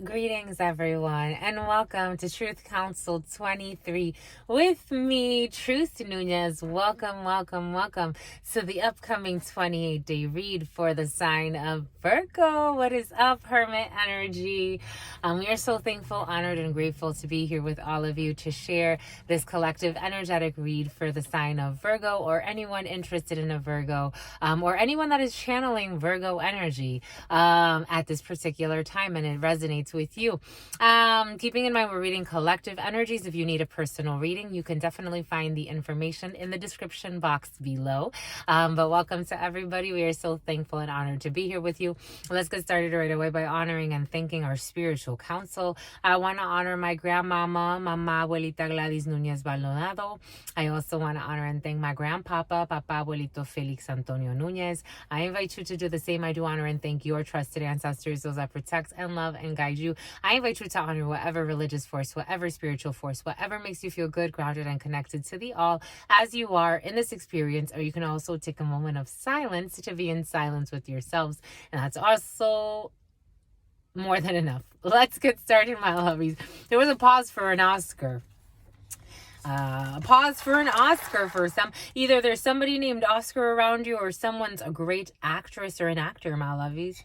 Greetings, everyone, and welcome to Truth Council 23 with me, Truth Nunez. Welcome, welcome, welcome to the upcoming 28-day read for the sign of Virgo. What is up, Hermit Energy? We are so thankful, honored, and grateful to be here with all of you to share this collective energetic read for the sign of Virgo, or anyone interested in a Virgo, or anyone that is channeling Virgo energy at this particular time, and it resonates with you. Keeping in mind we're reading collective energies. If you need a personal reading, you can definitely find the information in the description box below. But welcome to everybody. We are so thankful and honored to be here with you. Let's get started right away by honoring and thanking our spiritual council. I want to honor my grandmama, Mama Abuelita Gladys Nunez Baldonado. I also want to honor and thank my grandpapa, Papa Abuelito Felix Antonio Nunez. I invite you to do the same. I do honor and thank your trusted ancestors, those that protect and love and guide you. I invite you to honor whatever religious force, whatever spiritual force, whatever makes you feel good, grounded, and connected to the all as you are in this experience. Or you can also take a moment of silence to be in silence with yourselves. And that's also more than enough. Let's get started, my lovies. There was a pause for an Oscar. Pause for an Oscar for some. Either there's somebody named Oscar around you, or someone's a great actress or an actor, my lovies.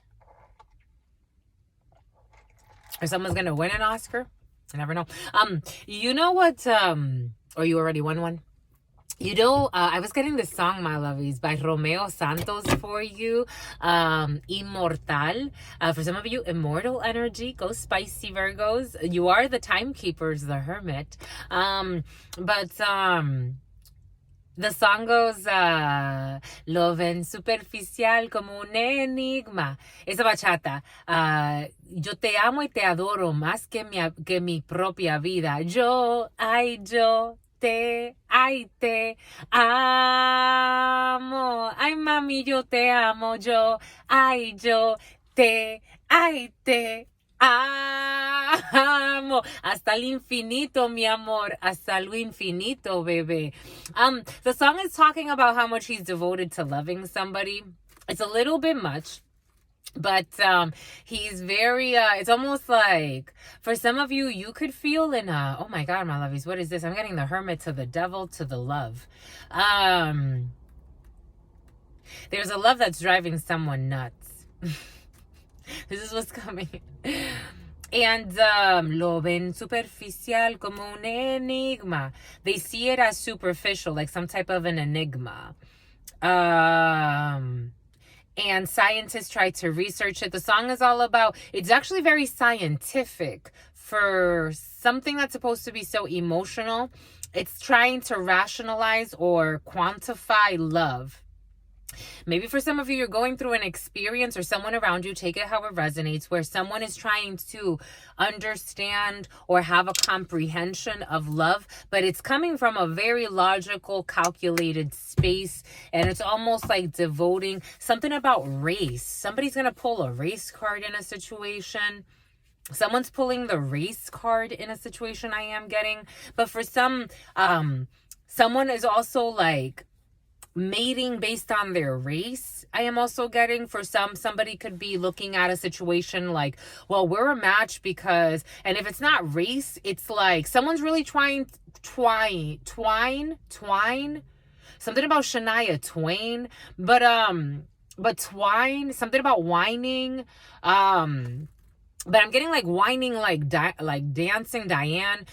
Or someone's gonna win an Oscar. I never know. You know what? Or you already won one. You know, I was getting this song, my lovies, by Romeo Santos for you. Immortal. For some of you, immortal energy. Go spicy, Virgos. You are the timekeepers, the hermit. The song goes, lo ven superficial como un enigma. Esa bachata. Yo te amo y te adoro más que mi propia vida. Yo te amo. Ay, mami, yo te amo. Yo te amo. Hasta el infinito, mi amor. Hasta lo infinito, bebé. The song is talking about how much he's devoted to loving somebody. It's a little bit much. But he's very, it's almost like, for some of you, you could feel in oh my God, my lovies, what is this? I'm getting the hermit to the devil to the love. There's a love that's driving someone nuts. This is what's coming. And lo ven superficial como un enigma. They see it as superficial, like some type of an enigma. And scientists try to research it. The song is all about, it's actually very scientific for something that's supposed to be so emotional. It's trying to rationalize or quantify love. Maybe for some of you, you're going through an experience, or someone around you, take it how it resonates, where someone is trying to understand or have a comprehension of love, but it's coming from a very logical, calculated space, and it's almost like devoting something about race. Somebody's going to pull a race card in a situation. Someone's pulling the race card in a situation I am getting. But for some, someone is also like mating based on their race. I am also getting, for somebody could be looking at a situation like, well, we're a match because, and if it's not race, it's like someone's really trying twine, something about Shania Twain, but twine, something about whining, but I'm getting like whining, like dancing, Diane,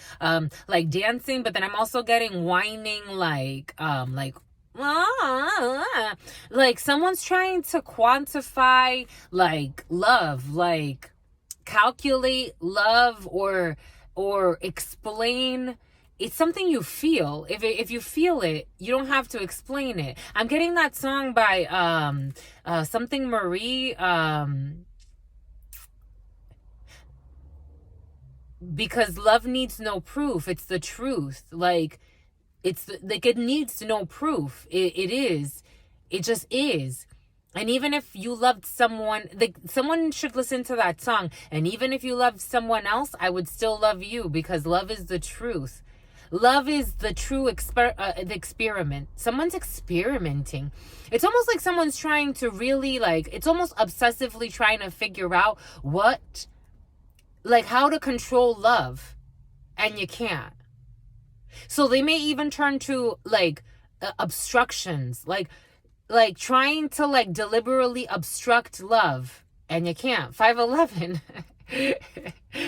like dancing, but then I'm also getting whining, like someone's trying to quantify like love, like calculate love, or explain. It's something you feel. If you feel it, you don't have to explain it. I'm getting that song by something Marie, because love needs no proof. It's the truth. Like, it's like, it needs no proof. It is. It just is. And even if you loved someone, like, someone should listen to that song. And even if you loved someone else, I would still love you, because love is the truth. Love is the true the experiment. Someone's experimenting. It's almost like someone's trying to really, like, it's almost obsessively trying to figure out what like how to control love, and you can't. So they may even turn to like obstructions, like trying to like deliberately obstruct love, and you can't. 5'11".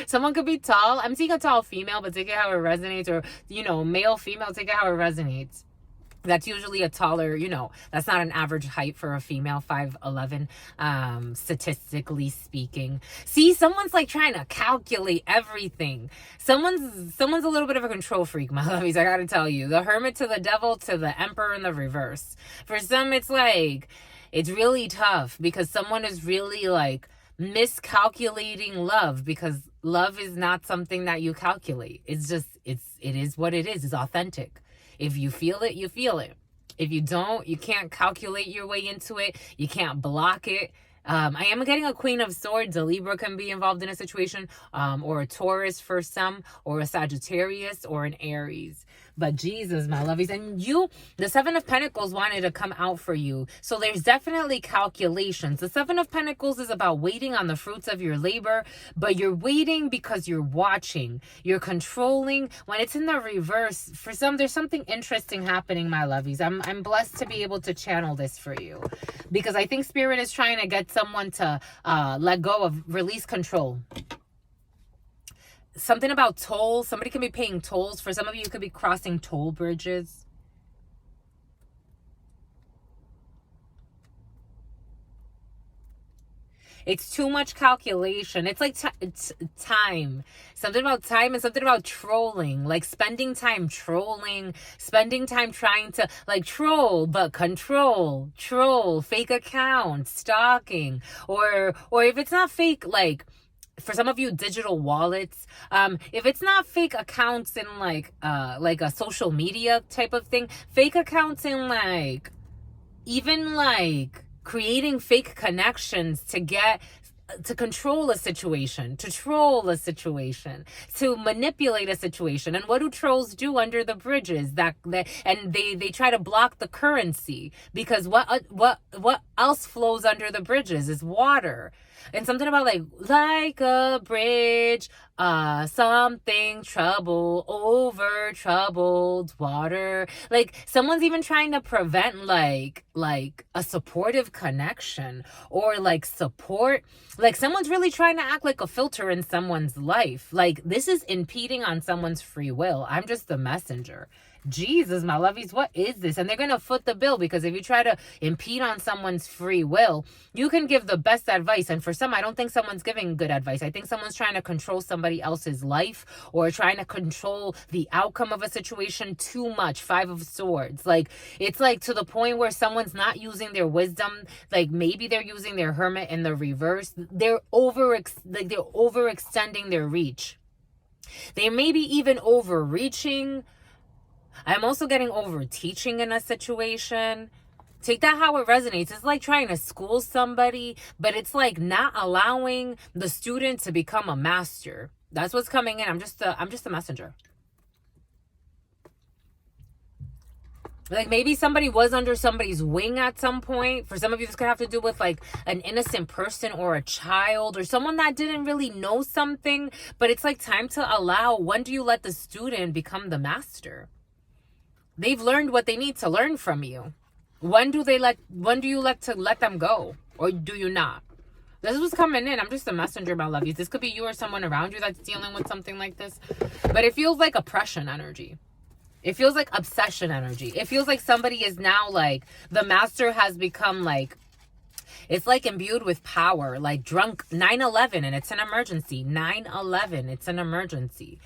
Someone could be tall. I'm seeing a tall female, but take it how it resonates, or male, female, take it how it resonates. That's usually a taller, that's not an average height for a female, 5'11", statistically speaking. See, someone's like trying to calculate everything. Someone's a little bit of a control freak, my lovies, I gotta tell you. The hermit to the devil to the emperor in the reverse. For some, it's like, it's really tough because someone is really like miscalculating love, because love is not something that you calculate. It's just, it is what it is. It's authentic. If you feel it, you feel it. If you don't, you can't calculate your way into it. You can't block it. I am getting a Queen of Swords. A Libra can be involved in a situation, or a Taurus for some, or a Sagittarius, or an Aries. But Jesus, my lovies, and the Seven of Pentacles wanted to come out for you. So there's definitely calculations. The Seven of Pentacles is about waiting on the fruits of your labor, but you're waiting because you're watching. You're controlling. When it's in the reverse, for some, there's something interesting happening, my lovies. I'm blessed to be able to channel this for you, because I think Spirit is trying to get someone to let go of, release control. Something about tolls. Somebody can be paying tolls. For some of you, you could be crossing toll bridges. It's too much calculation. It's like it's time. Something about time and something about trolling. Like spending time trolling. Spending time trying to like troll, but control. Troll. Fake accounts. Stalking. Or if it's not fake, like, for some of you, digital wallets. If it's not fake accounts in like a social media type of thing, fake accounts in like, even like creating fake connections to control a situation, to troll a situation, to manipulate a situation. And what do trolls do under the bridges? And they try to block the currency, because what else flows under the bridges is water. And something about like a bridge, something trouble over troubled water. Like someone's even trying to prevent like a supportive connection, or like support. Like someone's really trying to act like a filter in someone's life. Like this is impeding on someone's free will. I'm just the messenger. Jesus, my lovies, what is this? And they're going to foot the bill, because if you try to impede on someone's free will, you can give the best advice. And for some, I don't think someone's giving good advice. I think someone's trying to control somebody else's life, or trying to control the outcome of a situation too much. 5 of Swords. Like, it's like to the point where someone's not using their wisdom. Like maybe they're using their hermit in the reverse. They're overextending their reach. They may be even overreaching. I'm also getting over teaching in a situation. Take that how it resonates. It's like trying to school somebody, but it's like not allowing the student to become a master. That's what's coming in. I'm just a messenger. Like maybe somebody was under somebody's wing at some point. For some of you, this could have to do with like an innocent person or a child or someone that didn't really know something. But it's like time to allow. When do you let the student become the master? They've learned what they need to learn from you. When do you let them go? Or do you not? This was coming in. I'm just a messenger, my lovies. This could be you or someone around you that's dealing with something like this. But it feels like oppression energy. It feels like obsession energy. It feels like somebody is now like, the master has become like, it's like imbued with power, like drunk. 9/11, and it's an emergency. 9/11, it's an emergency.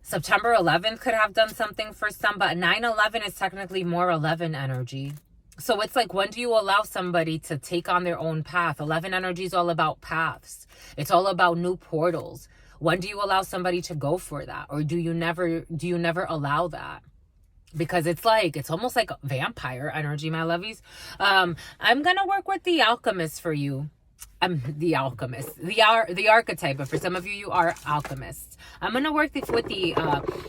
September 11th could have done something for some, but 9/11 is technically more 11 energy. So it's like, when do you allow somebody to take on their own path? 11 energy is all about paths. It's all about new portals. When do you allow somebody to go for that? Or do you never allow that? Because it's almost like vampire energy, my lovies. I'm going to work with the alchemist for you. I'm the alchemist, the archetype, but for some of you, you are alchemists. I'm going to work with the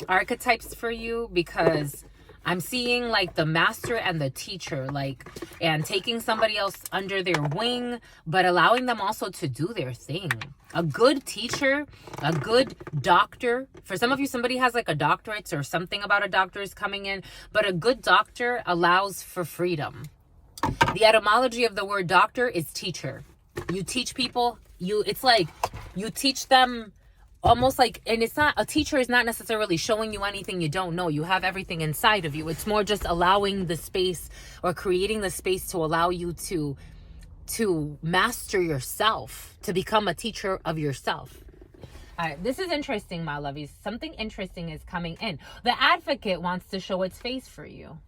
archetypes for you, because I'm seeing like the master and the teacher, like, and taking somebody else under their wing, but allowing them also to do their thing. A good teacher, a good doctor. For some of you, somebody has like a doctorate or something about a doctor is coming in, but a good doctor allows for freedom. The etymology of the word doctor is teacher. You teach people, it's like you teach them almost like, and it's not, a teacher is not necessarily showing you anything you don't know. You have everything inside of you. It's more just allowing the space or creating the space to allow you to master yourself, to become a teacher of yourself. All right, this is interesting, my lovies. Something interesting is coming in. The advocate wants to show its face for you.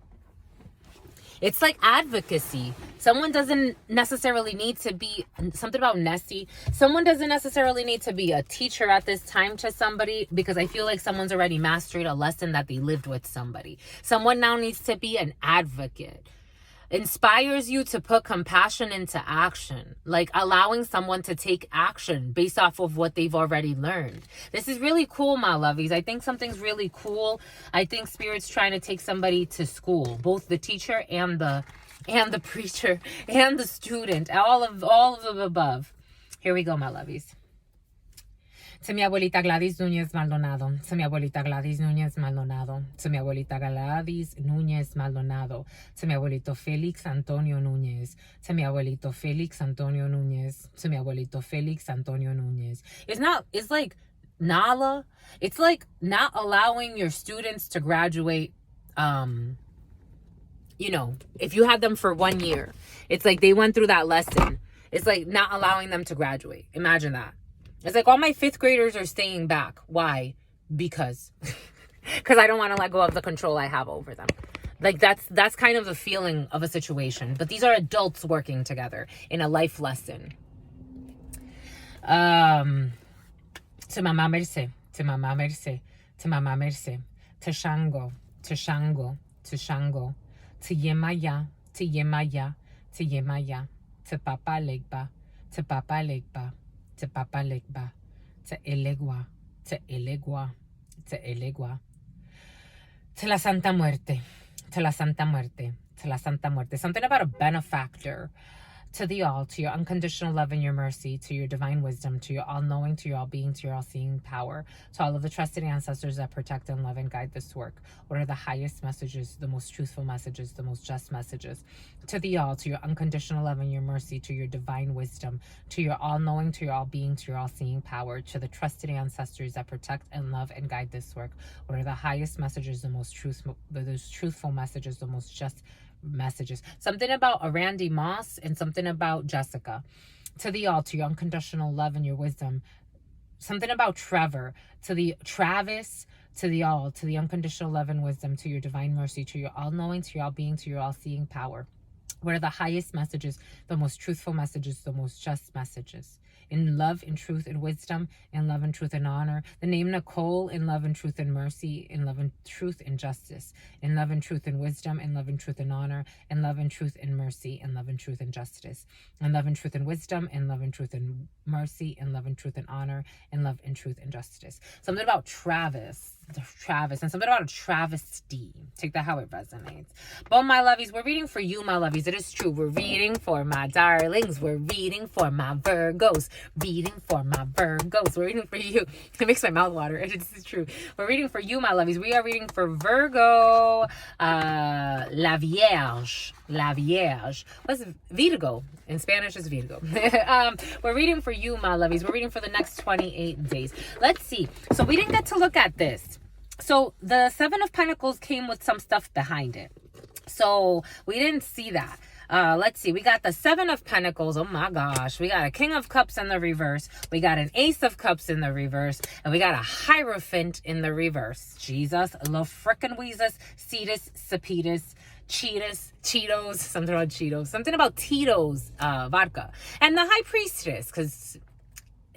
It's like advocacy. Someone doesn't necessarily need to be, something about Nessie. Someone doesn't necessarily need to be a teacher at this time to somebody, because I feel like someone's already mastered a lesson that they lived with somebody. Someone now needs to be an advocate. Inspires you to put compassion into action, like allowing someone to take action based off of what they've already learned. This is really cool, my lovies. I think something's really cool. I think Spirit's trying to take somebody to school, both the teacher and the preacher and the student, all of the above. Here we go, my lovies. To mi abuelita Gladys Núñez Maldonado. To mi abuelita Gladys Núñez Maldonado. To mi abuelita Gladys Núñez Maldonado. To mi abuelito Félix Antonio Núñez. To mi abuelito Félix Antonio Núñez. To mi abuelito Félix Antonio Núñez. It's like Nala. It's like not allowing your students to graduate, if you had them for 1 year. It's like they went through that lesson. It's like not allowing them to graduate. Imagine that. It's like all my 5th graders are staying back. Why? Because I don't want to let go of the control I have over them. Like that's kind of the feeling of a situation. But these are adults working together in a life lesson. To Mama Merce, to Mama Merce, to Mama Merce, to Shango, to Shango, to Shango, to Yemaya, to Yemaya, to Yemaya, to Papa Legba, to Papa Legba, to Papa Legba, to Elegua, to Elegua, to Elegua, to la Santa Muerte, to la Santa Muerte, to la Santa Muerte. Something about a benefactor. To the all, to your unconditional love and your mercy, to your divine wisdom, to your all-knowing, to your all-being, to your all-seeing power, to all of the trusted ancestors that protect and love and guide this work. What are the highest messages, the most truthful messages, the most just messages? To the all, to your unconditional love and your mercy, to your divine wisdom, to your all-knowing, to your all-being, to your all-seeing power, to the trusted ancestors that protect and love and guide this work. What are the highest messages, the most truthful messages, the most just messages? Something about a Randy Moss and something about Jessica. To the all, to your unconditional love and your wisdom. Something about Trevor. To the Travis, to the all, to the unconditional love and wisdom, to your divine mercy, to your all-knowing, to your all-being, to your all-seeing power. What are the highest messages, the most truthful messages, the most just messages? In love, in truth, and wisdom, in love and truth and honor. The name Nicole, in love and truth and mercy, in love and truth and justice, in love and truth and wisdom, in love and truth and honor, in love and truth and mercy, in love and truth and justice, in love and truth and wisdom, in love and truth and mercy, in love and truth and honor, in love and truth and justice. Something about Travis, and something about a travesty. Take that how it resonates. But my lovies, we're reading for you, my lovies. It is true. We're reading for my darlings. We're reading for my Virgos. Reading for my Virgos. We're reading for you. It makes my mouth water. It's true. We're reading for you, my lovies. We are reading for Virgo. La Vierge. La Vierge. What's Virgo? In Spanish is Virgo. We're reading for you, my lovies. We're reading for the next 28 days. Let's see. So we didn't get to look at this. So the 7 of Pentacles came with some stuff behind it. So we didn't see that. Let's see. We got the 7 of Pentacles. Oh my gosh. We got a King of Cups in the reverse. We got an Ace of Cups in the reverse. And we got a Hierophant in the reverse. Jesus. Lo frickin' Weezus. Cetus. Cepetus. Cheetos. Something about Cheetos. Something about Tito's vodka. And the High Priestess. Because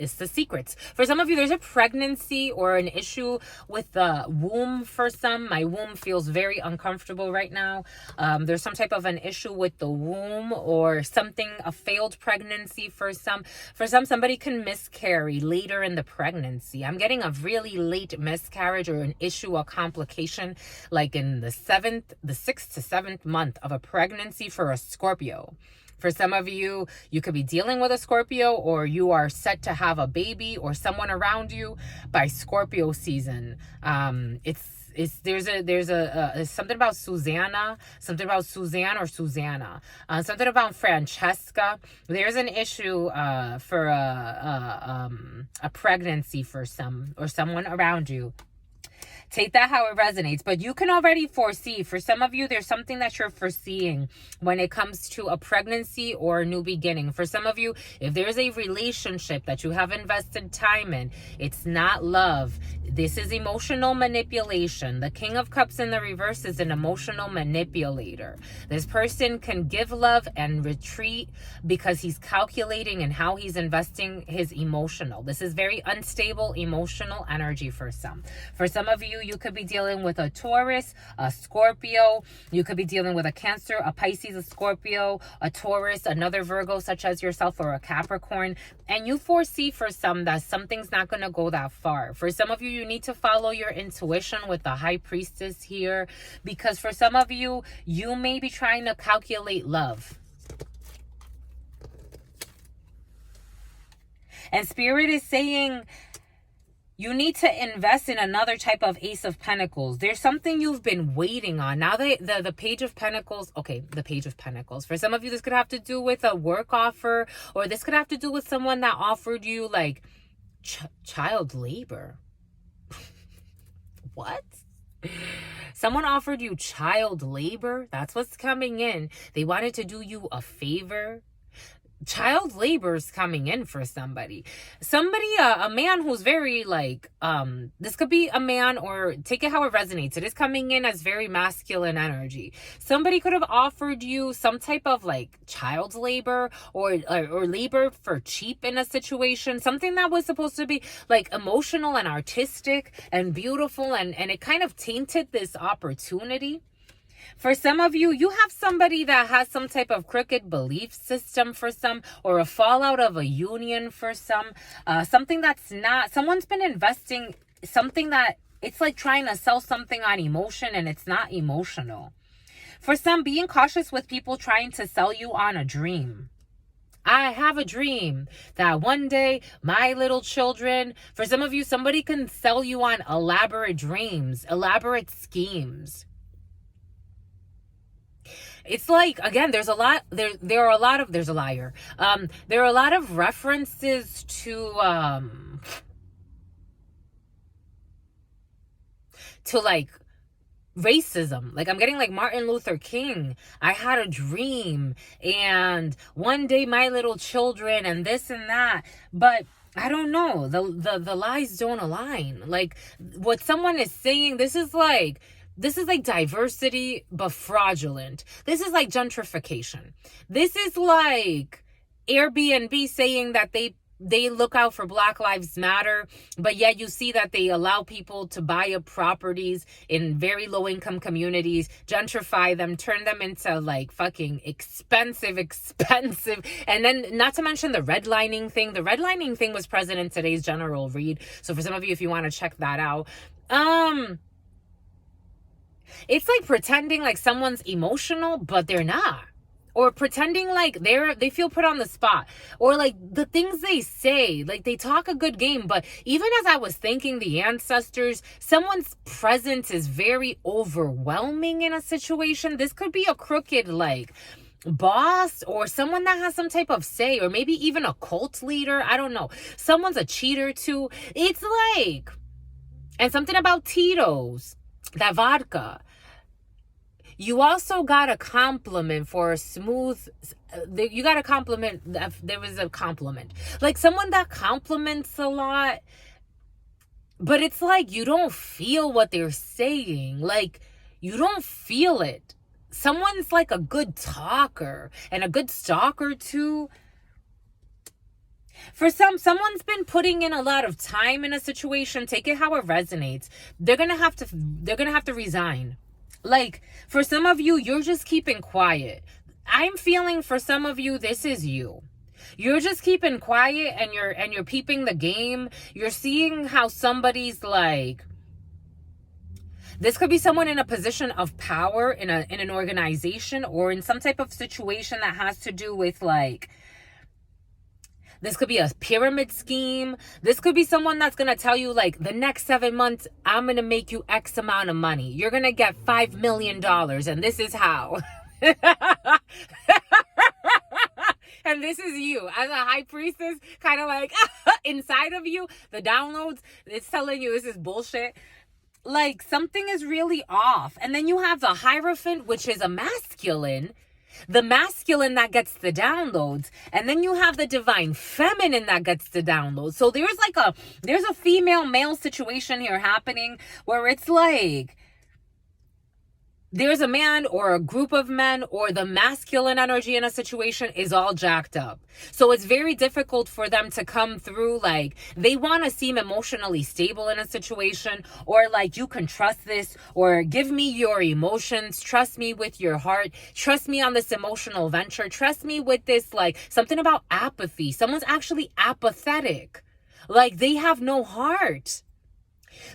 It's the secrets. For some of you, there's a pregnancy or an issue with the womb. For some, my womb feels very uncomfortable right now. There's some type of an issue with the womb or something, a failed pregnancy for some. For some, somebody can miscarry later in the pregnancy. I'm getting a really late miscarriage or an issue, a complication, like in the 6th to 7th month of a pregnancy for a Scorpio. For some of you, you could be dealing with a Scorpio, or you are set to have a baby or someone around you by Scorpio season. There's something about Susanna, something about Suzanne or Susanna, something about Francesca. There's an issue for a pregnancy for some or someone around you. Take that how it resonates, but you can already foresee. For some of you, there's something that you're foreseeing when it comes to a pregnancy or a new beginning. For some of you, if there's a relationship that you have invested time in, it's not love. This is emotional manipulation. The King of Cups in the reverse is an emotional manipulator. This person can give love and retreat because he's calculating in how he's investing his emotional. This is very unstable emotional energy for some. For some of you, you could be dealing with a Taurus, a Scorpio. You could be dealing with a Cancer, a Pisces, a Scorpio, a Taurus, another Virgo such as yourself, or a Capricorn. And you foresee for some that something's not going to go that far. For some of you, you need to follow your intuition with the High Priestess here. Because for some of you, you may be trying to calculate love. And Spirit is saying, you need to invest in another type of Ace of Pentacles. There's something you've been waiting on. Now the Page of Pentacles, okay, the Page of Pentacles. For some of you, this could have to do with a work offer, or this could have to do with someone that offered you like child labor. What? Someone offered you child labor? That's what's coming in. They wanted to do you a favor. Child labor is coming in for somebody, a man who's very like, this could be a man, or take it how it resonates. It is coming in as very masculine energy. Somebody could have offered you some type of like child labor or labor for cheap in a situation, something that was supposed to be like emotional and artistic and beautiful, and it kind of tainted this opportunity. For some of you, you have somebody that has some type of crooked belief system for some, or a fallout of a union for some, something that's not, someone's been investing something that it's like trying to sell something on emotion and it's not emotional. For some, being cautious with people trying to sell you on a dream. I have a dream that one day my little children, for some of you, somebody can sell you on elaborate dreams, elaborate schemes. It's like, again, there's a lot, there's a liar. There are a lot of references to like racism. Like I'm getting like Martin Luther King. I had a dream and one day my little children and this and that. But I don't know. The lies don't align. Like what someone is saying, this is like diversity, but fraudulent. This is like gentrification. This is like Airbnb saying that they look out for Black Lives Matter, but yet you see that they allow people to buy up properties in very low income communities, gentrify them, turn them into like fucking expensive. And then not to mention the redlining thing. The redlining thing was present in today's general read. So for some of you, if you want to check that out, it's like pretending like someone's emotional, but they're not. Or pretending like they feel put on the spot. Or like the things they say, like they talk a good game. But even as I was thanking the ancestors, someone's presence is very overwhelming in a situation. This could be a crooked like boss or someone that has some type of say, or maybe even a cult leader. I don't know. Someone's a cheater too. It's like, and something about Tito's. That vodka. You also got a compliment for a smooth, you got a compliment, there was a compliment. Like someone that compliments a lot, but it's like you don't feel what they're saying. Like you don't feel it. Someone's like a good talker and a good stalker too. For someone's been putting in a lot of time in a situation. Take it how it resonates. They're gonna have to resign. Like, for some of you, you're just keeping quiet. I'm feeling for some of you, this is you. You're just keeping quiet, and you're peeping the game. You're seeing how somebody's like, this could be someone in a position of power in an organization or in some type of situation that has to do with like, this could be a pyramid scheme. This could be someone that's going to tell you like, the next 7 months, I'm going to make you X amount of money. You're going to get $5 million, and this is how. And this is you as a high priestess, kind of like inside of you, the downloads, it's telling you this is bullshit. Like, something is really off. And then you have the Hierophant, which is a masculine. The masculine that gets the downloads. And then you have the divine feminine that gets the downloads. So there's a female male situation here happening where it's like, there's a man or a group of men, or the masculine energy in a situation is all jacked up. So it's very difficult for them to come through. Like, they want to seem emotionally stable in a situation, or like, you can trust this, or give me your emotions, trust me with your heart, trust me on this emotional venture, trust me with this, like, something about apathy. Someone's actually apathetic. Like, they have no heart.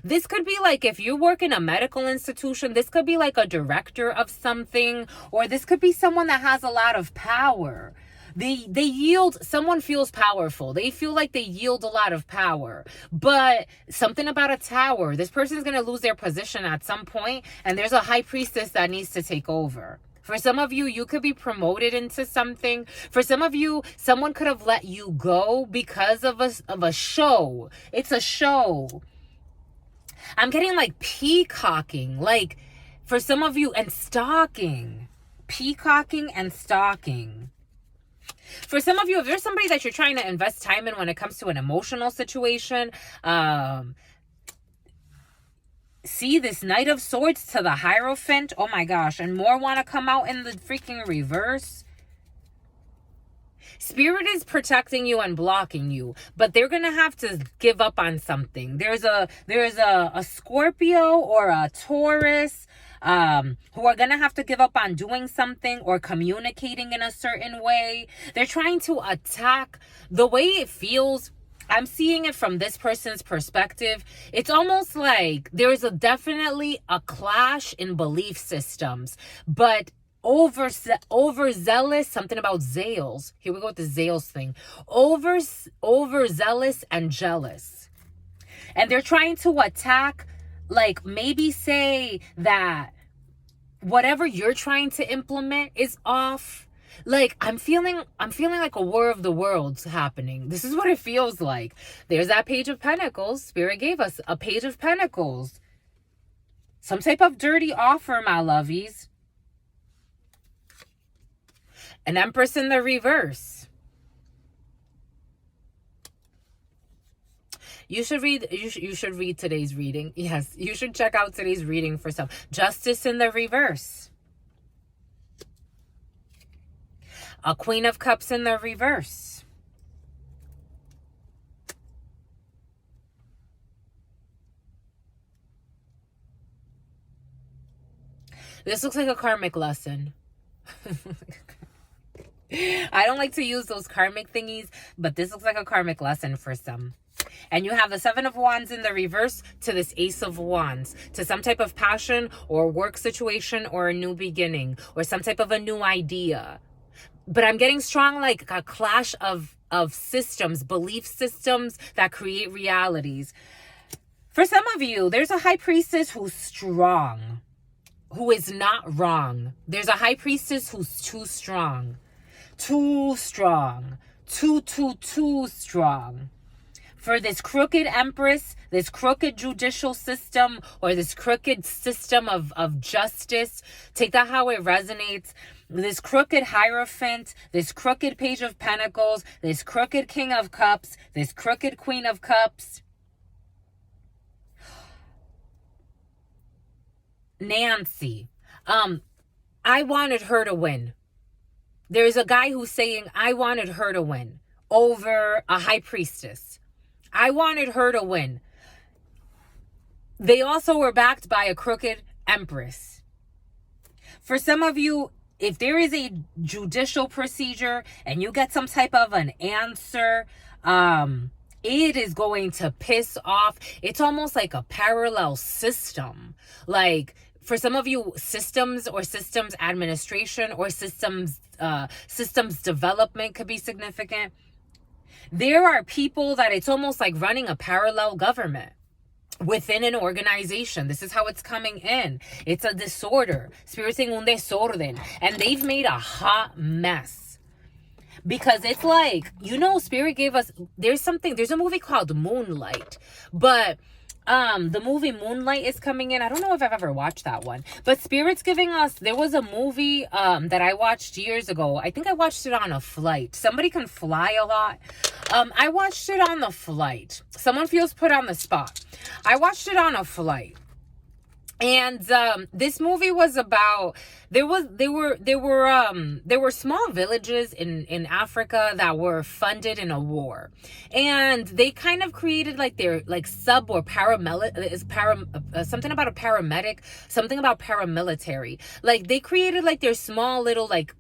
This could be like, if you work in a medical institution, this could be like a director of something, or this could be someone that has a lot of power. They yield, someone feels powerful. They feel like they yield a lot of power. But something about a tower, this person's going to lose their position at some point, and there's a high priestess that needs to take over. For some of you, you could be promoted into something. For some of you, someone could have let you go because of a show. It's a show. I'm getting like peacocking, like for some of you, and stalking. Peacocking and stalking. For some of you, if there's somebody that you're trying to invest time in when it comes to an emotional situation, see this Knight of Swords to the Hierophant. Oh my gosh. And more want to come out in the freaking reverse. Spirit is protecting you and blocking you, but they're going to have to give up on something. There's a Scorpio or a Taurus who are going to have to give up on doing something or communicating in a certain way. They're trying to attack. The way it feels, I'm seeing it from this person's perspective. It's almost like there's definitely a clash in belief systems, but overzealous, something about zeals. Here we go with the zeals thing. Overzealous and jealous. And they're trying to attack, like maybe say that whatever you're trying to implement is off. Like, I'm feeling like a war of the worlds happening. This is what it feels like. There's that Page of Pentacles. Spirit gave us a Page of Pentacles. Some type of dirty offer, my lovies. An Empress in the reverse. You should read today's reading. Yes, you should check out today's reading for some. Justice in the reverse. A Queen of Cups in the reverse. This looks like a karmic lesson. I don't like to use those karmic thingies, but this looks like a karmic lesson for some. And you have the Seven of Wands in the reverse to this Ace of Wands, to some type of passion or work situation or a new beginning or some type of a new idea. But I'm getting strong, like a clash of systems, belief systems that create realities. For some of you, there's a High Priestess who's strong, who is not wrong. There's a High Priestess who's too strong. Too strong. Too strong. For this crooked Empress, this crooked judicial system, or this crooked system of justice, take that how it resonates. This crooked Hierophant, this crooked Page of Pentacles, this crooked King of Cups, this crooked Queen of Cups. Nancy, I wanted her to win. There's a guy who's saying, I wanted her to win. over a high priestess. I wanted her to win. They also were backed by a crooked empress. For some of you, if there is a judicial procedure and you get some type of an answer, it is going to piss off. It's almost like a parallel system. Like, for some of you, systems or systems administration or systems development could be significant. There are people that it's almost like running a parallel government within an organization. This is how it's coming in. It's a disorder. Spirit's saying un desorden. And they've made a hot mess. Because it's like, Spirit gave us, there's a movie called Moonlight. But the movie Moonlight is coming in. I don't know if I've ever watched that one. But Spirit's giving us, there was a movie that I watched years ago. I think I watched it on a flight. Somebody can fly a lot. I watched it on the flight. Someone feels put on the spot. I watched it on a flight. And this movie was about, there were small villages in Africa that were funded in a war, and they kind of created like their sub or something about a paramedic, something about paramilitary. Like they created like their small little like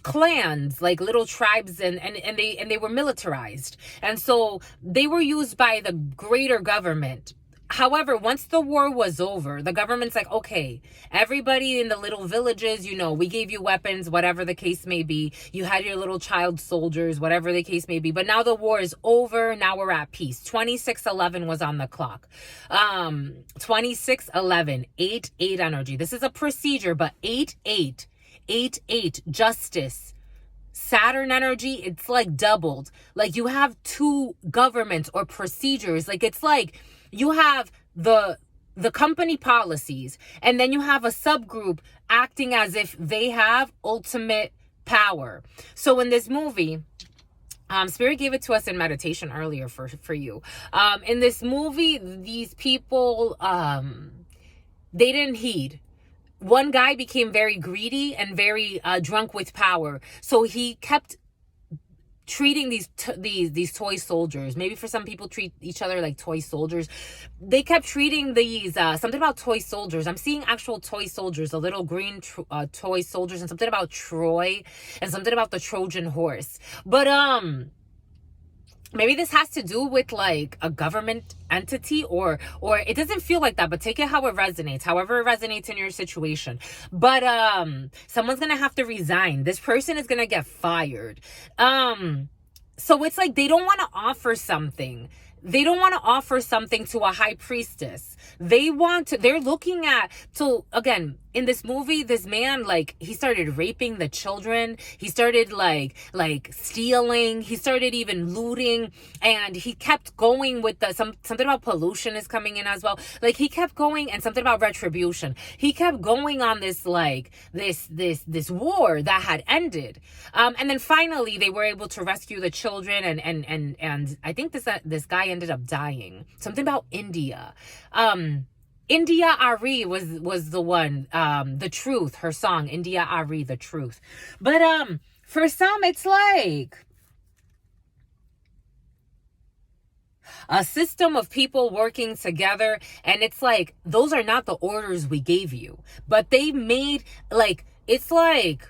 clans, like little tribes, and they were militarized, and so they were used by the greater government. However, once the war was over, the government's like, okay, everybody in the little villages, we gave you weapons, whatever the case may be. You had your little child soldiers, whatever the case may be. But now the war is over. Now we're at peace. 2611 was on the clock. 2611, 8-8 energy. This is a procedure, but 8-8, 8-8, justice. Saturn energy, it's like doubled. Like you have two governments or procedures. Like it's like you have the company policies, and then you have a subgroup acting as if they have ultimate power. So in this movie, Spirit gave it to us in meditation earlier for you. In this movie, these people, they didn't heed. One guy became very greedy and very drunk with power. So he kept treating these toy soldiers. Maybe for some people treat each other like toy soldiers. They kept treating these something about toy soldiers. I'm seeing actual toy soldiers, the little green toy soldiers, and something about Troy, and something about the Trojan horse. But maybe this has to do with like a government entity, or it doesn't feel like that, but take it how it resonates, however it resonates in your situation. But someone's gonna have to resign. This person is gonna get fired. So it's like they don't want to offer something. They don't want to offer something to a high priestess. They're looking at, so again, in this movie, this man, like, he started raping the children. He started like stealing. He started even looting, and he kept going with something about pollution is coming in as well. Like he kept going, and something about retribution. He kept going on this this war that had ended. And then finally they were able to rescue the children, and I think this guy ended up dying. Something about India. India Ari was the one, The Truth, her song, India Ari, The Truth. But for some, it's like a system of people working together, and it's like, those are not the orders we gave you. But they made, like, it's like,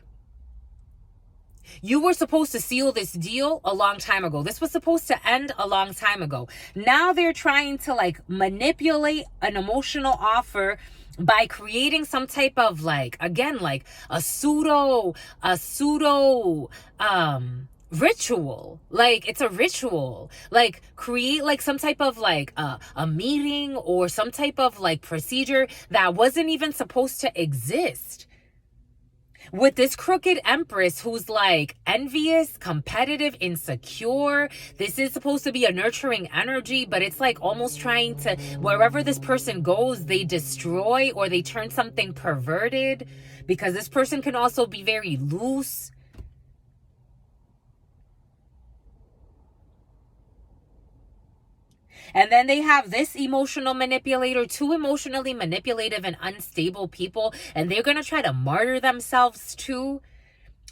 you were supposed to seal this deal a long time ago. This was supposed to end a long time ago. Now they're trying to like manipulate an emotional offer by creating some type of like, again, like a pseudo ritual. Like it's a ritual. Like create like some type of like a meeting or some type of like procedure that wasn't even supposed to exist. With this crooked empress who's like envious, competitive, insecure. This is supposed to be a nurturing energy, but it's like almost trying to, wherever this person goes, they destroy or they turn something perverted, because this person can also be very loose. And then they have this emotional manipulator, two emotionally manipulative and unstable people, and they're going to try to martyr themselves too.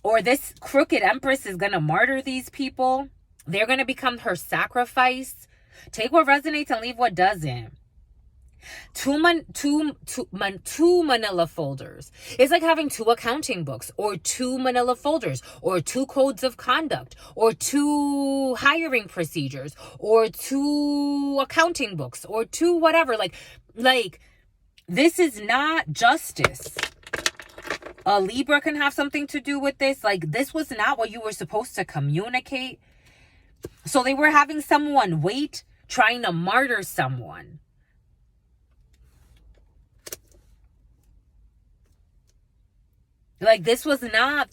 Or this crooked empress is going to martyr these people. They're going to become her sacrifice. Take what resonates and leave what doesn't. Two manila folders. It's like having 2 accounting books, or 2 manila folders, or 2 codes of conduct, or 2 hiring procedures, or 2 accounting books, or 2 whatever. Like this is not justice. A Libra can have something to do with this. Like, this was not what you were supposed to communicate. So they were having someone wait, trying to martyr someone. Like, this was not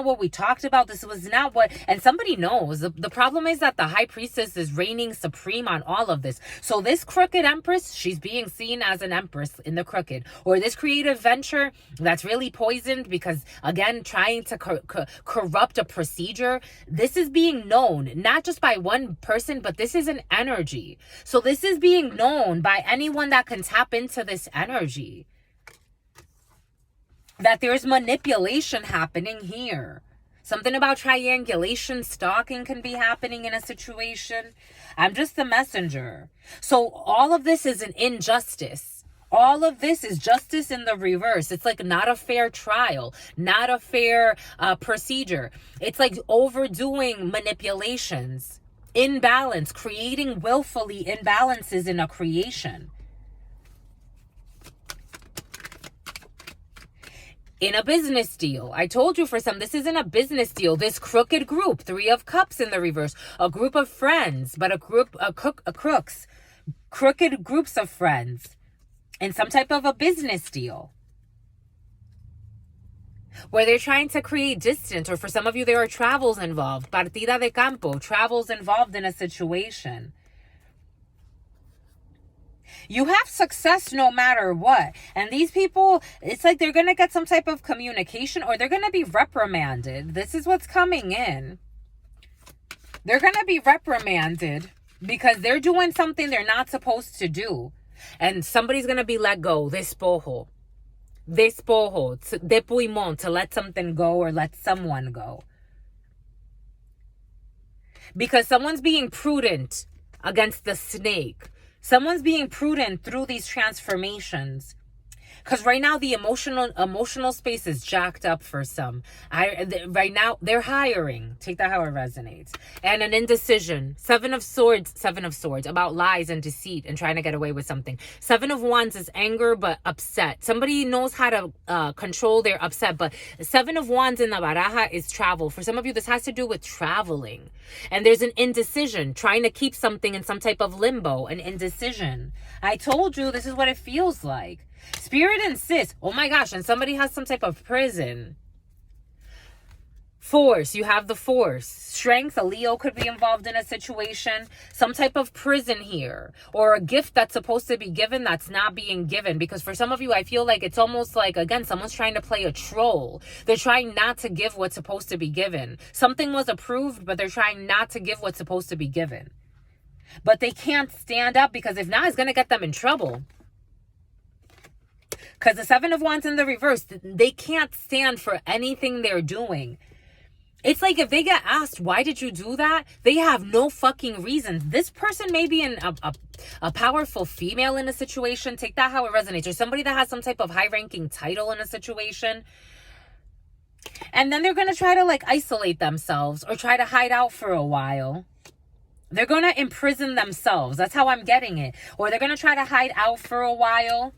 what we talked about. This was not what, and somebody knows. The problem is that the high priestess is reigning supreme on all of this. So this crooked empress, she's being seen as an empress in the crooked. Or this creative venture that's really poisoned because, again, trying to corrupt a procedure. This is being known, not just by one person, but this is an energy. So this is being known by anyone that can tap into this energy. That there's manipulation happening here. Something about triangulation, stalking can be happening in a situation. I'm just the messenger. So all of this is an injustice. All of this is justice in the reverse. It's like not a fair trial, not a fair procedure. It's like overdoing manipulations, imbalance, creating willfully imbalances in a creation. In a business deal. I told you for some, this isn't a business deal. This crooked group, 3 of Cups in the reverse, a group of friends, but a crooks, crooked groups of friends in some type of a business deal where they're trying to create distance, or for some of you, there are travels involved. Partida de campo, travels involved in a situation. You have success no matter what. And these people, it's like they're going to get some type of communication, or they're going to be reprimanded. This is what's coming in. They're going to be reprimanded because they're doing something they're not supposed to do. And somebody's going to be let go. Despojo, depuimon, to let something go or let someone go. Because someone's being prudent against the snake. Someone's being prudent through these transformations. Because right now the emotional space is jacked up for some. Right now they're hiring. Take that how it resonates. And an indecision. 7 of swords about lies and deceit and trying to get away with something. 7 of wands is anger but upset. Somebody knows how to control their upset. But 7 of wands in the baraja is travel. For some of you, this has to do with traveling. And there's an indecision. Trying to keep something in some type of limbo. An indecision. I told you this is what it feels like. Spirit insists. Oh my gosh. And somebody has some type of prison. Force. You have the force. Strength. A Leo could be involved in a situation. Some type of prison here. Or a gift that's supposed to be given that's not being given. Because for some of you, I feel like it's almost like, again, someone's trying to play a troll. They're trying not to give what's supposed to be given. Something was approved, but they're trying not to give what's supposed to be given. But they can't stand up, because if not, it's going to get them in trouble. Because the 7 of wands in the reverse, they can't stand for anything they're doing. It's like if they get asked, why did you do that? They have no fucking reason. This person may be a powerful female in a situation. Take that how it resonates. Or somebody that has some type of high-ranking title in a situation. And then they're going to try to like isolate themselves or try to hide out for a while. They're going to imprison themselves. That's how I'm getting it. Or they're going to try to hide out for a while.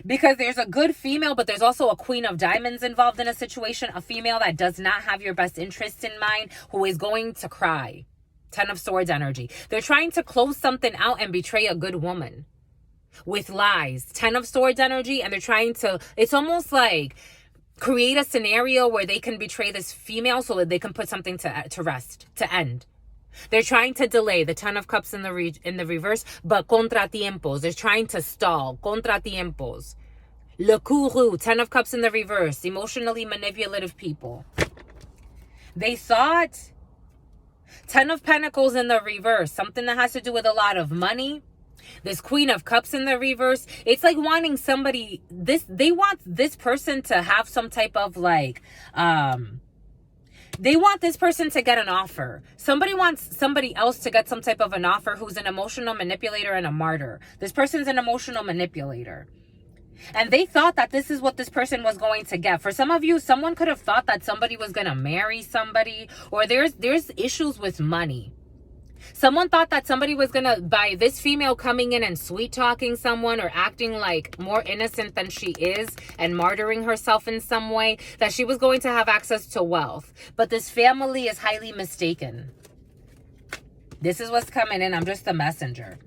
Because there's a good female, but there's also a queen of diamonds involved in a situation. A female that does not have your best interest in mind, who is going to cry. 10 of swords energy. They're trying to close something out and betray a good woman. With lies. 10 of swords energy. And they're trying to, it's almost like create a scenario where they can betray this female so that they can put something to rest, to end. They're trying to delay. The 10 of cups in the reverse, but contratiempos. They're trying to stall. Contratiempos. Le courroux, 10 of cups in the reverse. Emotionally manipulative people. They thought 10 of pentacles in the reverse. Something that has to do with a lot of money. This queen of cups in the reverse. It's like wanting somebody, they want this person to have some type of like, They want this person to get an offer. Somebody wants somebody else to get some type of an offer who's an emotional manipulator and a martyr. This person's an emotional manipulator. And they thought that this is what this person was going to get. For some of you, someone could have thought that somebody was going to marry somebody, or there's issues with money. Someone thought that somebody was going to, by this female coming in and sweet talking someone or acting like more innocent than she is and martyring herself in some way, that she was going to have access to wealth. But this family is highly mistaken. This is what's coming in. I'm just the messenger.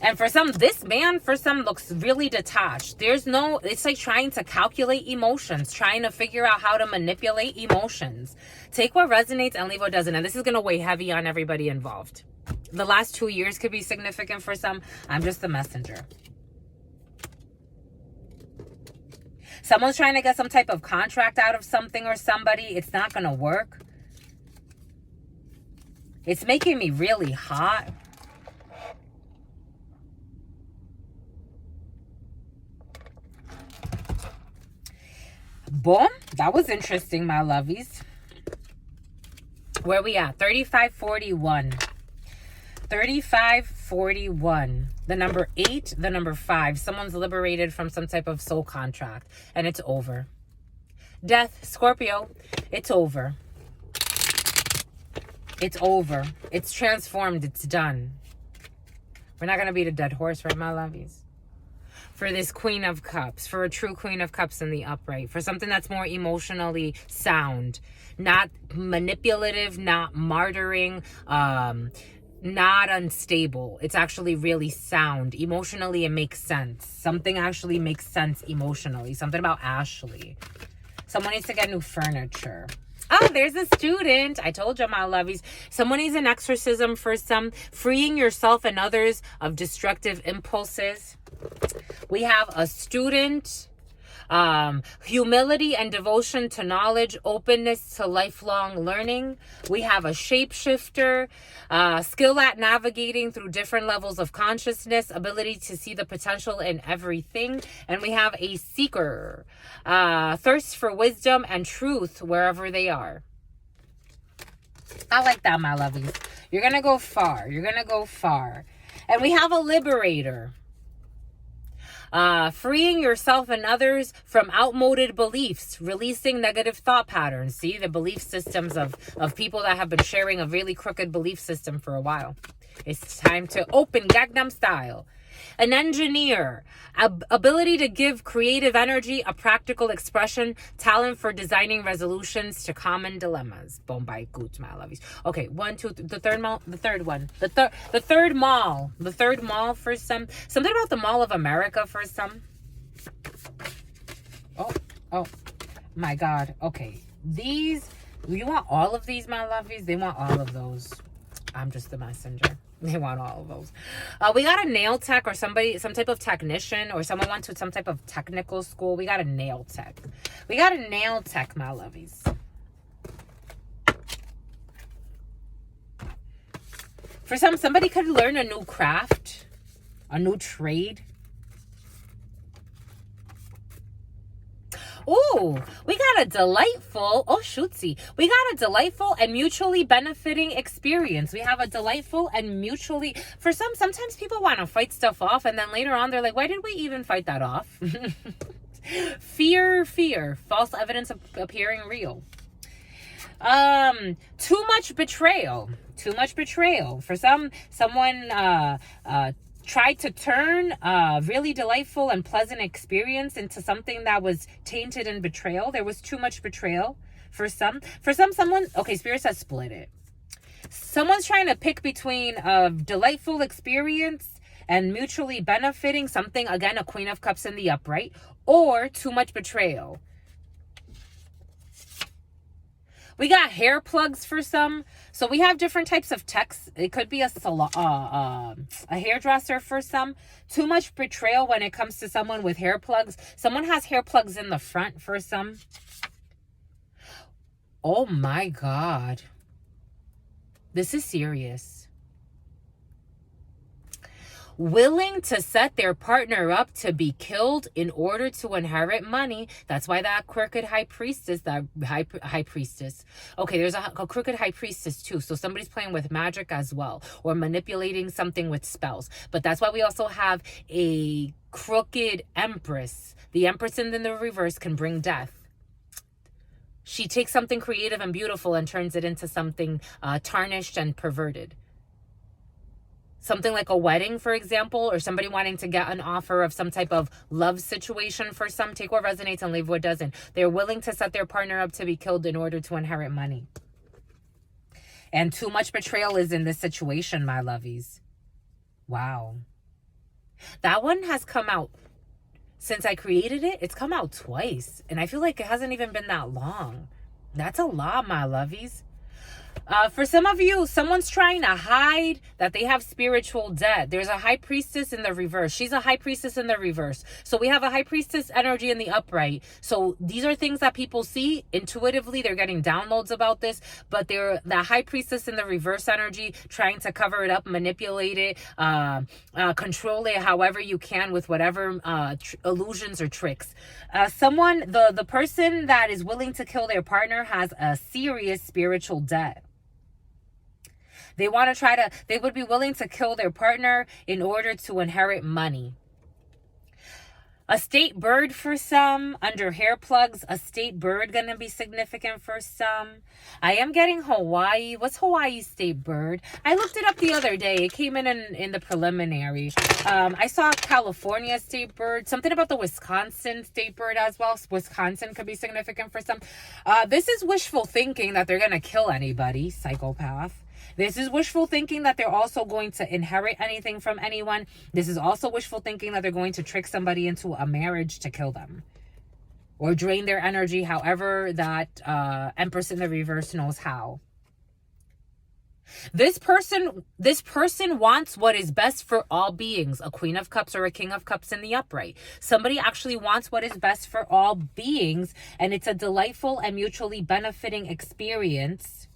And for some, this man, for some, looks really detached. It's like trying to calculate emotions, trying to figure out how to manipulate emotions. Take what resonates and leave what doesn't. And this is going to weigh heavy on everybody involved. The last 2 years could be significant for some. I'm just the messenger. Someone's trying to get some type of contract out of something or somebody. It's not going to work. It's making me really hot. Boom. That was interesting, my lovies. Where we at? 3541. 3541. The number 8, the number 5. Someone's liberated from some type of soul contract. And it's over. Death. Scorpio. It's over. It's over. It's transformed. It's done. We're not going to beat a dead horse, right, my lovies? For this Queen of Cups, for a true Queen of Cups in the upright, for something that's more emotionally sound, not manipulative, not martyring, not unstable. It's actually really sound. Emotionally, it makes sense. Something actually makes sense emotionally. Something about Ashley. Someone needs to get new furniture. Oh, there's a student. I told you, my lovies. Someone needs an exorcism for some. Freeing yourself and others of destructive impulses. We have a student. Humility and devotion to knowledge. Openness to lifelong learning. We have a shapeshifter. Skill at navigating through different levels of consciousness. Ability to see the potential in everything. And we have a seeker. Thirst for wisdom and truth wherever they are. I like that, my lovies. You're going to go far. You're going to go far. And we have a liberator. Freeing yourself and others from outmoded beliefs, releasing negative thought patterns. See, the belief systems of people that have been sharing a really crooked belief system for a while. It's time to open Gangnam Style. An engineer, ability to give creative energy, a practical expression, talent for designing resolutions to common dilemmas. Bombay good, my lovies. Okay, 1, 2, the third mall for some. Something about the Mall of America for some. Oh, my God. Okay, you want all of these, my lovies? They want all of those. I'm just the messenger. They want all of those. We got a nail tech or some type of technician, or someone went to some type of technical school. We got a nail tech. We got a nail tech, my lovies. For somebody could learn a new craft, a new trade. Ooh, we got a delightful, we got a delightful and mutually benefiting experience. We have a delightful and mutually, sometimes people want to fight stuff off, and then later on they're like, why did we even fight that off? Fear, false evidence appearing real. Too much betrayal. For someone tried to turn a really delightful and pleasant experience into something that was tainted in betrayal. There was too much betrayal for some. Someone, okay, Spirit says split it. Someone's trying to pick between a delightful experience and mutually benefiting something, again, a Queen of Cups in the upright, or too much betrayal. We got hair plugs for some. So we have different types of techs. It could be a hairdresser for some. Too much betrayal when it comes to someone with hair plugs. Someone has hair plugs in the front for some. Oh my God. This is serious. willing to set their partner up to be killed in order to inherit money. That's why that crooked high priestess, high priestess. Okay, there's a crooked high priestess too. So somebody's playing with magic as well, or manipulating something with spells. But that's why we also have a crooked empress. The empress in the reverse can bring death. She takes something creative and beautiful and turns it into something tarnished and perverted. Something like a wedding, for example, or somebody wanting to get an offer of some type of love situation for some. Take what resonates and leave what doesn't. They're willing to set their partner up to be killed in order to inherit money. And too much betrayal is in this situation, my lovies. Wow. That one has come out. Since I created it, it's come out twice. And I feel like it hasn't even been that long. That's a lot, my lovies. For some of you, someone's trying to hide that they have spiritual debt. There's a high priestess in the reverse. She's a high priestess in the reverse. So we have a high priestess energy in the upright. So these are things that people see intuitively. They're getting downloads about this, but they're the high priestess in the reverse energy, trying to cover it up, manipulate it, control it however you can with whatever illusions or tricks. The person that is willing to kill their partner has a serious spiritual debt. They would be willing to kill their partner in order to inherit money. A state bird for some, under hair plugs, a state bird gonna be significant for some. I am getting Hawaii. What's Hawaii's state bird? I looked it up the other day. It came in the preliminary. I saw California state bird, something about the Wisconsin state bird as well. Wisconsin could be significant for some. This is wishful thinking that they're gonna kill anybody, psychopath. This is wishful thinking that they're also going to inherit anything from anyone. This is also wishful thinking that they're going to trick somebody into a marriage to kill them or drain their energy, however that Empress in the reverse knows how. This person wants what is best for all beings. A Queen of Cups or a King of Cups in the upright. Somebody actually wants what is best for all beings, and it's a delightful and mutually benefiting experience.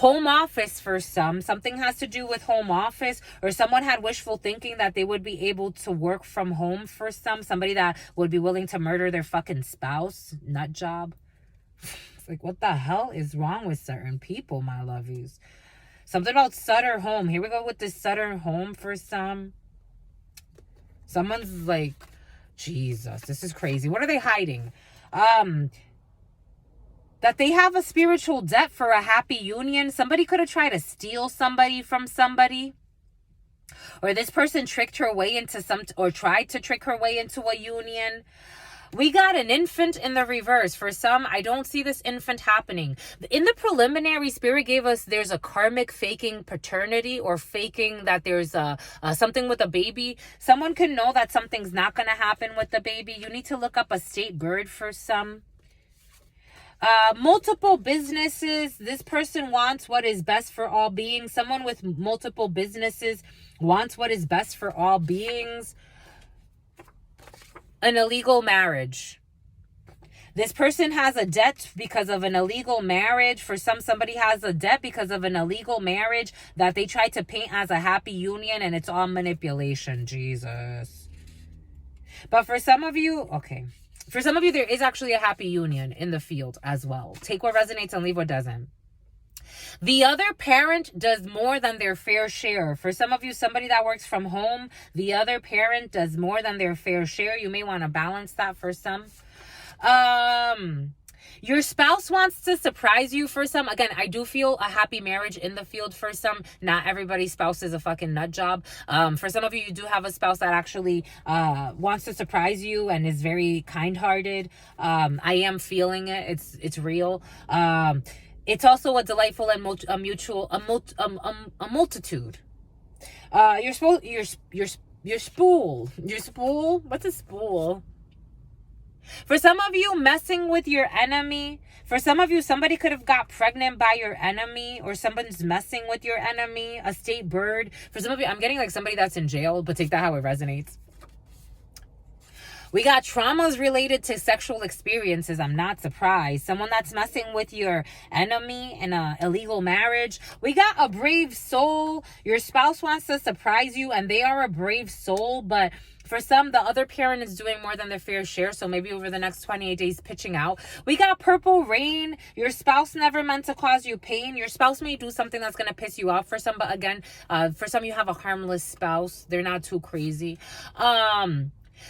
Home office for some. Something has to do with home office, or someone had wishful thinking that they would be able to work from home for some. Somebody that would be willing to murder their fucking spouse. Nut job. It's like, what the hell is wrong with certain people, my lovies? Something about Sutter home. Here we go with this Sutter home for some. Someone's like, Jesus, this is crazy. What are they hiding? That they have a spiritual debt for a happy union. Somebody could have tried to steal somebody from somebody. Or this person tricked her way into tried to trick her way into a union. We got an infant in the reverse. For some, I don't see this infant happening. In the preliminary, Spirit gave us there's a karmic faking paternity, or faking that there's something with a baby. Someone can know that something's not going to happen with the baby. You need to look up a state bird for some. Multiple businesses. This person wants what is best for all beings. Someone with multiple businesses wants what is best for all beings. An illegal marriage. This person has a debt because of an illegal marriage. For some, somebody has a debt because of an illegal marriage that they tried to paint as a happy union, and it's all manipulation. Jesus. But for some of you, okay. For some of you, there is actually a happy union in the field as well. Take what resonates and leave what doesn't. The other parent does more than their fair share. For some of you, somebody that works from home, the other parent does more than their fair share. You may want to balance that for some. Your spouse wants to surprise you for some. Again, I do feel a happy marriage in the field for some. Not everybody's spouse is a fucking nut job. For some of you, you do have a spouse that actually wants to surprise you and is very kind-hearted. I am feeling it. It's real. It's also a delightful and multitude. Your spool. What's a spool? For some of you, messing with your enemy. For some of you, somebody could have got pregnant by your enemy, or someone's messing with your enemy. A state bird. For some of you, I'm getting like somebody that's in jail, but take that how it resonates. We got traumas related to sexual experiences. I'm not surprised. Someone that's messing with your enemy in a illegal marriage. We got a brave soul. Your spouse wants to surprise you and they are a brave soul, but for some, the other parent is doing more than their fair share. So maybe over the next 28 days, pitching out. We got purple rain. Your spouse never meant to cause you pain. Your spouse may do something that's going to piss you off for some. But again, for some, you have a harmless spouse. They're not too crazy.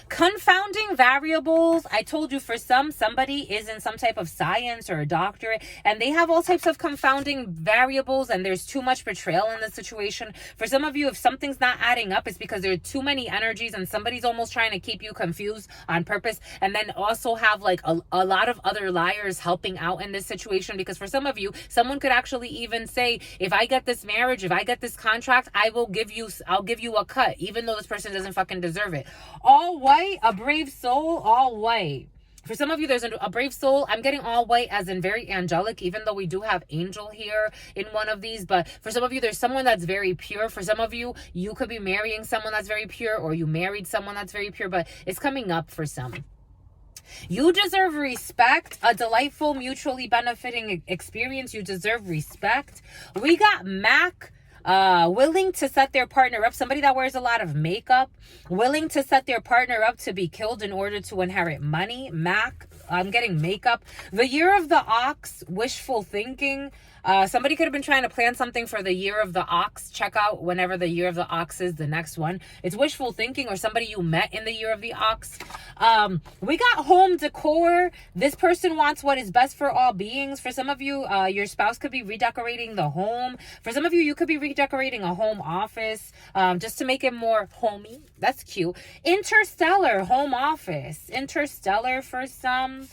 Confounding variables. I told you for some, somebody is in some type of science or a doctorate and they have all types of confounding variables and there's too much betrayal in the situation. For some of you, if something's not adding up, it's because there are too many energies and somebody's almost trying to keep you confused on purpose. And then also have like a lot of other liars helping out in this situation, because for some of you, someone could actually even say, if I get this marriage, if I get this contract, I'll give you a cut, even though this person doesn't fucking deserve it. All white, a brave soul, all white. For some of you, there's a brave soul. I'm getting all white as in very angelic, even though we do have angel here in one of these. But for some of you, there's someone that's very pure. For some of you, you could be marrying someone that's very pure, or you married someone that's very pure, but it's coming up for some. You deserve respect, a delightful, mutually benefiting experience. You deserve respect. We got Mac. Willing to set their partner up, somebody that wears a lot of makeup, willing to set their partner up to be killed in order to inherit money. Mac, I'm getting makeup. The year of the ox, wishful thinking. Somebody could have been trying to plan something for the year of the ox. Check out whenever the year of the ox is, the next one. It's wishful thinking or somebody you met in the year of the ox. We got home decor. This person wants what is best for all beings. For some of you, your spouse could be redecorating the home. For some of you, you could be redecorating a home office just to make it more homey. That's cute. Interstellar, home office. Interstellar for some.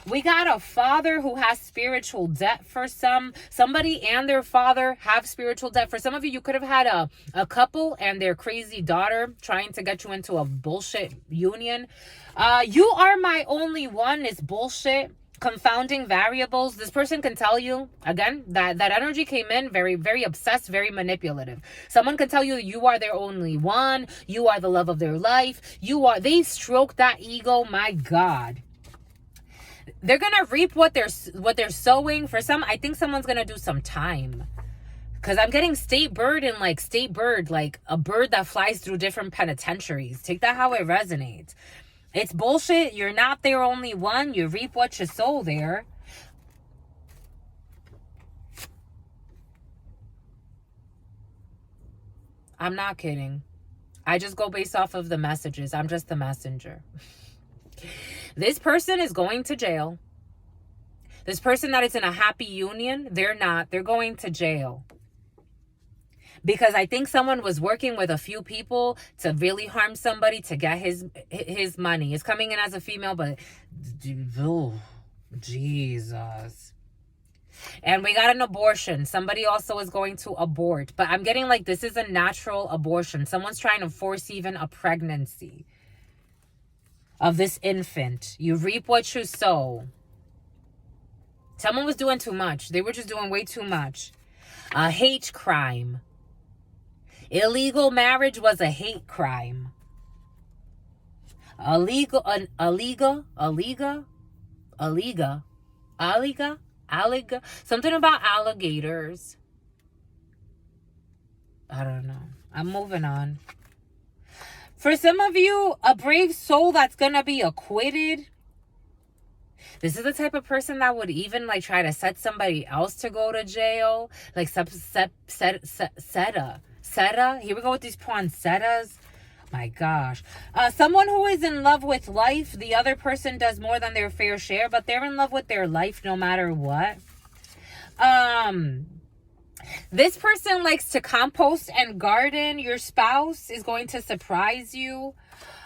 We got a father who has spiritual debt for some. Somebody and their father have spiritual debt. For some of you, you could have had a couple and their crazy daughter trying to get you into a bullshit union. You are my only one is bullshit. Confounding variables. This person can tell you, again, that energy came in very, very obsessed, very manipulative. Someone can tell you you are their only one. You are the love of their life. They stroke that ego. My God. They're gonna reap what they're sowing. For some, I think someone's gonna do some time, because I'm getting state bird and like state bird, like a bird that flies through different penitentiaries. Take that how it resonates. It's bullshit. You're not their only one. You reap what you sow there. I'm not kidding. I just go based off of the messages. I'm just the messenger. This person is going to jail. This person that is in a happy union, they're not. They're going to jail. Because I think someone was working with a few people to really harm somebody to get his money. It's coming in as a female, but oh, Jesus. And we got an abortion. Somebody also is going to abort. But I'm getting like this is a natural abortion. Someone's trying to force even a pregnancy of this infant. You reap what you sow. Someone was doing too much. They were just doing way too much. A hate crime. Illegal marriage was a hate crime. Alliga, something about alligators. I don't know. I'm moving on. For some of you, a brave soul that's gonna be acquitted. This is the type of person that would even like try to set somebody else to go to jail. Like Seta. Here we go with these poinsettias. My gosh. Someone who is in love with life. The other person does more than their fair share, but they're in love with their life no matter what. This person likes to compost and garden. Your spouse is going to surprise you.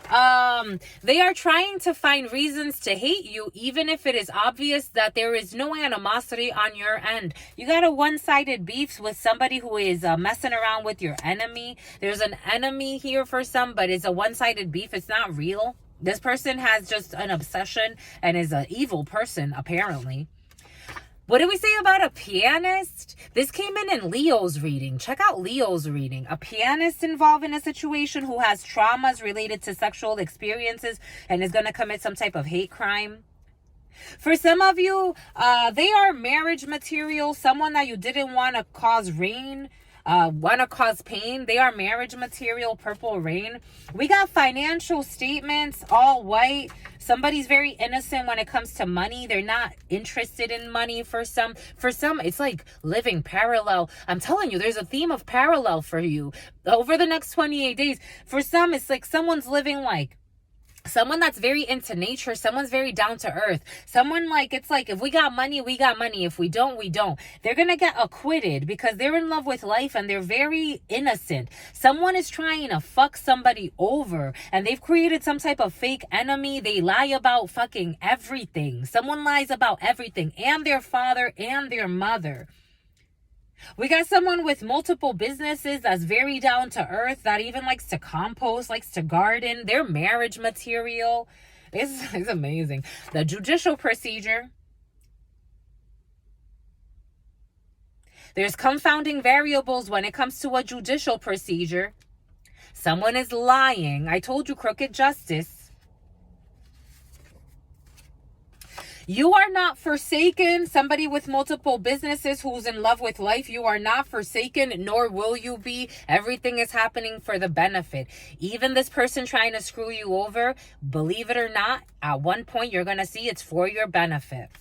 They are trying to find reasons to hate you, even if it is obvious that there is no animosity on your end. You got a one-sided beef with somebody who is messing around with your enemy. There's an enemy here for some, but it's a one-sided beef. It's not real. This person has just an obsession and is an evil person, apparently. What did we say about a pianist? This came in Leo's reading. Check out Leo's reading. A pianist involved in a situation who has traumas related to sexual experiences and is going to commit some type of hate crime. For some of you, they are marriage material. Someone that you didn't want to cause pain. They are marriage material, purple rain. We got financial statements, all white. Somebody's very innocent when it comes to money. They're not interested in money for some. For some, it's like living parallel. I'm telling you, there's a theme of parallel for you over the next 28 days. For some, it's like someone's living like someone that's very into nature. Someone's very down to earth. Someone like, it's like, if we got money, we got money. If we don't, we don't. They're going to get acquitted because they're in love with life and they're very innocent. Someone is trying to fuck somebody over and they've created some type of fake enemy. They lie about fucking everything. Someone lies about everything and their father and their mother. We got someone with multiple businesses that's very down to earth, that even likes to compost, likes to garden. They're marriage material. It's amazing. The judicial procedure. There's confounding variables when it comes to a judicial procedure. Someone is lying. I told you, crooked justice. You are not forsaken. Somebody with multiple businesses who's in love with life, you are not forsaken, nor will you be. Everything is happening for the benefit. Even this person trying to screw you over, believe it or not, at one point you're going to see it's for your benefit.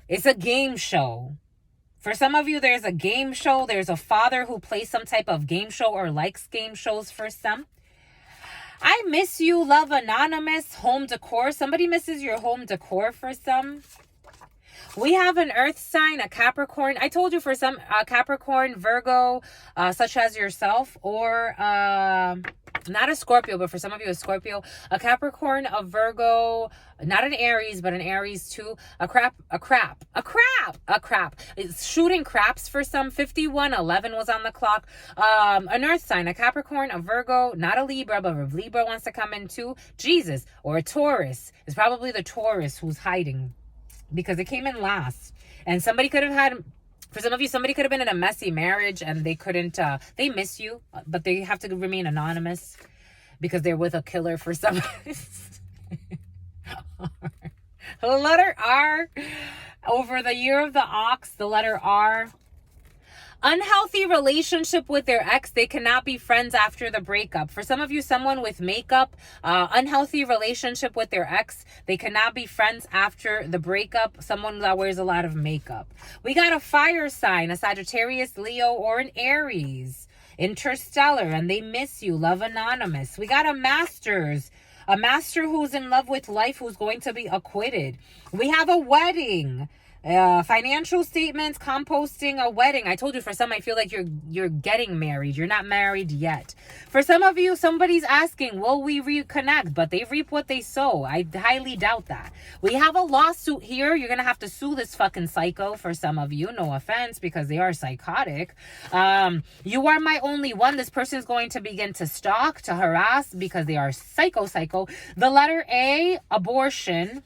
It's a game show. For some of you, there's a game show. There's a father who plays some type of game show or likes game shows for some. I miss you, love anonymous, home decor. Somebody misses your home decor for some. We have an earth sign, a Capricorn. I told you for some Capricorn, Virgo, such as yourself, or not a Scorpio, but for some of you a Scorpio, a Capricorn, a Virgo, not an Aries, but an Aries too. A crap. It's shooting craps for some. 51:11 was on the clock. An earth sign, a Capricorn, a Virgo, not a Libra, but if Libra wants to come in too, Jesus, or a Taurus. It's probably the Taurus who's hiding, because it came in last. And somebody could have had, for some of you, somebody could have been in a messy marriage and they couldn't, they miss you, but they have to remain anonymous because they're with a killer for some. The letter R, over the year of the ox, the letter R. Unhealthy relationship with their ex. They cannot be friends after the breakup. For some of you, someone with makeup, unhealthy relationship with their ex. They cannot be friends after the breakup. Someone that wears a lot of makeup. We got a fire sign, a Sagittarius, Leo, or an Aries. Interstellar, and they miss you. Love anonymous. We got a Masters. A master who's in love with life, who's going to be acquitted. We have a wedding. Financial statements, composting, a wedding. I told you, for some, I feel like you're getting married. You're not married yet. For some of you, somebody's asking, will we reconnect? But they reap what they sow. I highly doubt that. We have a lawsuit here. You're going to have to sue this fucking psycho, for some of you. No offense, because they are psychotic. You are my only one. This person is going to begin to stalk, to harass, because they are psycho. The letter A, abortion.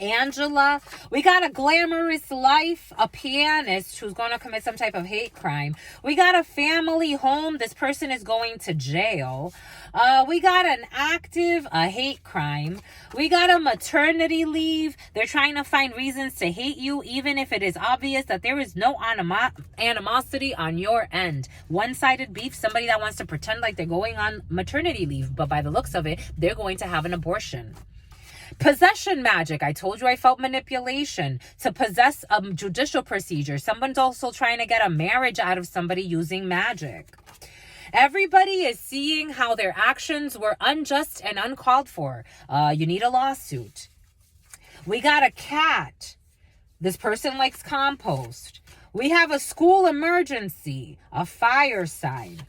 Angela. We got a glamorous life, a pianist who's going to commit some type of hate crime. We got a family home. This person is going to jail. We got an active, a hate crime. We got a maternity leave. They're trying to find reasons to hate you, even if it is obvious that there is no animosity on your end. One-sided beef, somebody that wants to pretend like they're going on maternity leave, but by the looks of it, they're going to have an abortion. Possession magic. I told you I felt manipulation. To possess a judicial procedure. Someone's also trying to get a marriage out of somebody using magic. Everybody is seeing how their actions were unjust and uncalled for. You need a lawsuit. We got a cat. This person likes compost. We have a school emergency. A fire sign.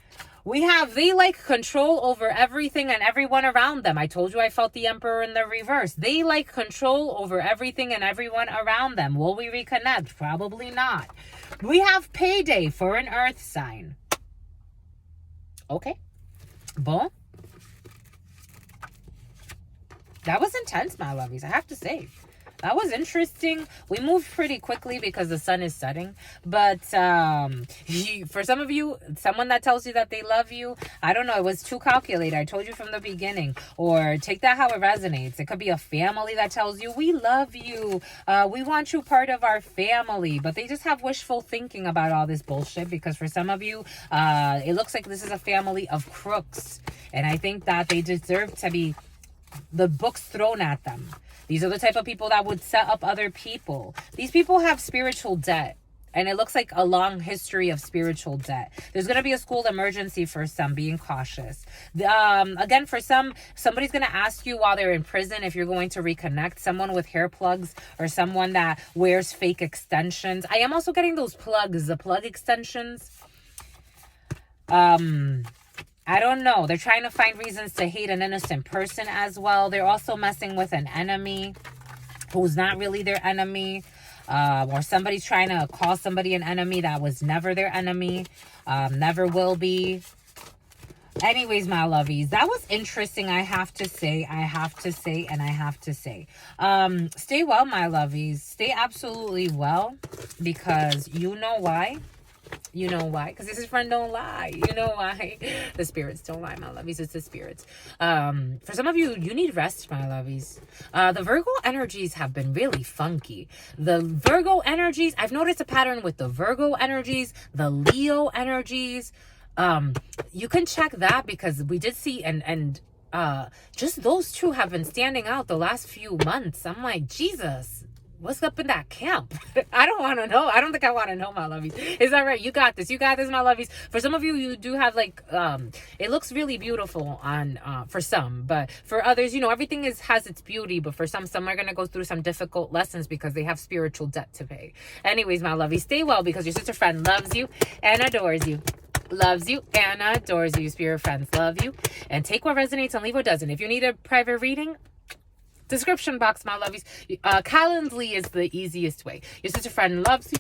We have, they like control over everything and everyone around them. I told you I felt the emperor in the reverse. They like control over everything and everyone around them. Will we reconnect? Probably not. We have payday for an earth sign. Okay. Bon. That was intense, my lovies, I have to say. That was interesting. We moved pretty quickly because the sun is setting. But for some of you, someone that tells you that they love you, I don't know, it was too calculated. I told you from the beginning. Or take that how it resonates. It could be a family that tells you, we love you. We want you part of our family. But they just have wishful thinking about all this bullshit. Because for some of you, it looks like this is a family of crooks. And I think that they deserve to be the books thrown at them. These are the type of people that would set up other people. These people have spiritual debt. And it looks like a long history of spiritual debt. There's going to be a school emergency for some, being cautious. Again, for some, somebody's going to ask you while they're in prison if you're going to reconnect. Someone with hair plugs or someone that wears fake extensions. I am also getting those plugs, the plug extensions. I don't know. They're trying to find reasons to hate an innocent person as well. They're also messing with an enemy who's not really their enemy. Or somebody's trying to call somebody an enemy that was never their enemy. Never will be. Anyways, my lovies, that was interesting. I have to say. Stay well, my lovies. Stay absolutely well, because you know why. You know why? Because this is friend don't lie. You know why? The spirits don't lie, my lovies. It's the spirits. For some of you, you need rest, my lovies. The Virgo energies have been really funky. The Virgo energies, I've noticed a pattern with the Virgo energies, the Leo energies. You can check that, because we did see and just those two have been standing out the last few months. I'm like, Jesus. What's up in that camp? I don't want to know. I don't think I want to know, my lovies. Is that right? You got this. You got this, my lovies. For some of you, you do have like, it looks really beautiful on, for some. But for others, you know, everything has its beauty. But for some are going to go through some difficult lessons because they have spiritual debt to pay. Anyways, my lovies, stay well, because your sister friend loves you and adores you. Loves you and adores you. Spirit friends love you. And take what resonates and leave what doesn't. If you need a private reading, description box, my lovies. Calendly is the easiest way. Your sister friend loves you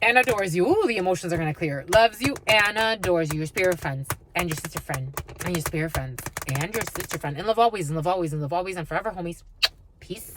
and adores you. Ooh, the emotions are going to clear. Loves you and adores you. Your spirit friends and your sister friend and your spirit friends and your sister friend. And love always, and love always, and love always, and forever, homies. Peace.